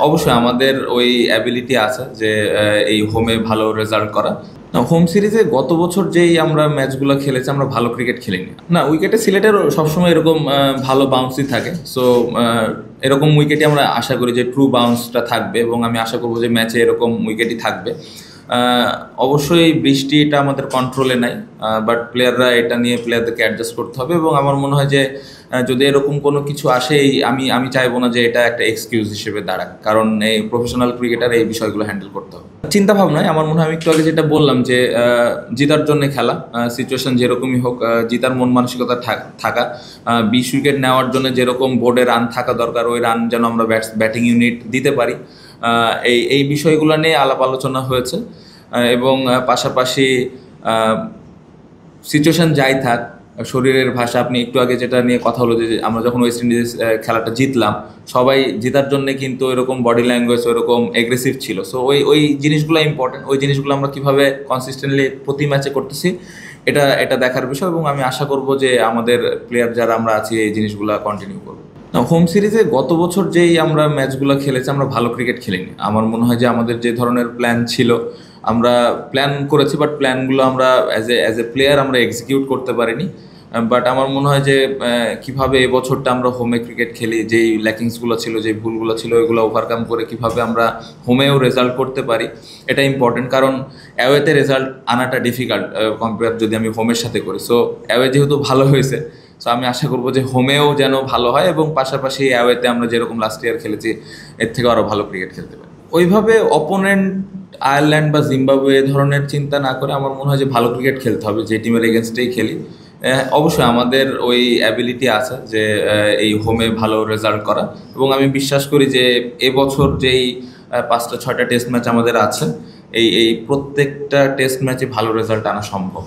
অবশ্যই আমাদের ওই অ্যাবিলিটি আছে যে এই হোমে ভালো রেজাল্ট করা। না, হোম সিরিজে গত বছর যেই আমরা ম্যাচগুলো খেলেছি আমরা ভালো ক্রিকেট খেলিনি। না, উইকেটে সিলেটের সবসময় এরকম ভালো বাউন্সই থাকে। সো এরকম উইকেটই আমরা আশা করি যে ট্রু বাউন্সটা থাকবে, এবং আমি আশা করবো যে ম্যাচে এরকম উইকেটই থাকবে। অবশ্যই বৃষ্টি এটা আমাদের কন্ট্রোলে নাই, বাট প্লেয়াররা এটা নিয়ে প্লেয়ারদেরকে অ্যাডজাস্ট করতে হবে। এবং আমার মনে হয় যে যদি এরকম কোনো কিছু আসে, আমি আমি চাইবো না যে এটা একটা এক্সকিউজ হিসেবে দাঁড়াক, কারণ এই প্রফেশনাল ক্রিকেটার এই বিষয়গুলো হ্যান্ডেল করতে হবে। চিন্তা ভাবনায় আমার মনে হয় আমি একটু আগে যেটা বললাম যে জিতার জন্য খেলা, সিচুয়েশন যেরকমই হোক, জিতার মন মানসিকতা থাকা, 20 উইকেট নেওয়ার জন্য যেরকম বোর্ডে রান থাকা দরকার, ওই রান যেন আমরা ব্যাটিং ইউনিট দিতে পারি। এই এই বিষয়গুলো নিয়ে আলাপ আলোচনা হয়েছে। এবং পাশাপাশি সিচুয়েশন যাই থাক, শরীরের ভাষা, আপনি একটু আগে যেটা নিয়ে কথা হলো যে আমরা যখন ওয়েস্ট ইন্ডিজ খেলাটা জিতলাম, সবাই জেতার জন্য কিন্তু এরকম বডি ল্যাঙ্গুয়েজ ওরকম এগ্রেসিভ ছিল। সো ওই ওই জিনিসগুলো ইম্পর্টেন্ট। ওই জিনিসগুলো আমরা কীভাবে কনসিস্টেন্টলি প্রতি ম্যাচে করতেছি, এটা এটা দেখার বিষয়। এবং আমি আশা করব যে আমাদের প্লেয়ার যারা আমরা আছি এই জিনিসগুলো কন্টিনিউ করবো। না, হোম সিরিজে গত বছর যেই আমরা ম্যাচগুলো খেলেছি আমরা ভালো ক্রিকেট খেলিনি। আমার মনে হয় যে আমাদের যে ধরনের প্ল্যান ছিল, আমরা প্ল্যান করেছি, বাট প্ল্যানগুলো আমরা অ্যাজ এ প্লেয়ার আমরা এক্সিকিউট করতে পারিনি। বাট আমার মনে হয় যে কিভাবে এবছরটা আমরা হোমে ক্রিকেট খেলি, যেই ল্যাকিংসগুলো ছিল, যেই ভুলগুলো ছিল, ওইগুলো ওভারকাম করে কিভাবে আমরা হোমেও রেজাল্ট করতে পারি, এটা ইম্পর্টেন্ট। কারণ অ্যাওয়েতে রেজাল্ট আনাটা ডিফিকাল্ট কম্পেয়ার যদি আমি হোমের সাথে করি। সো অ্যাওয়ে যেহেতু ভালো হয়েছে, সো আমি আশা করবো যে হোমেও যেন ভালো হয়, এবং পাশাপাশি অ্যাওয়েতে আমরা যেরকম লাস্ট ইয়ার খেলেছি এর থেকে আরও ভালো ক্রিকেট খেলতে পারি। ওইভাবে অপোনেন্ট আয়ারল্যান্ড বা জিম্বাবুয়ে এ ধরনের চিন্তা না করে আমার মনে হয় যে ভালো ক্রিকেট খেলতে হবে, যে টিমের এগেনস্টেই খেলি। অবশ্যই আমাদের ওই অ্যাবিলিটি আছে যে এই হোমে ভালো রেজাল্ট করা, এবং আমি বিশ্বাস করি যে এবছর যেই 5টা 6টা টেস্ট ম্যাচ আমাদের আছে, এই এই প্রত্যেকটা টেস্ট ম্যাচে ভালো রেজাল্ট আনা সম্ভব।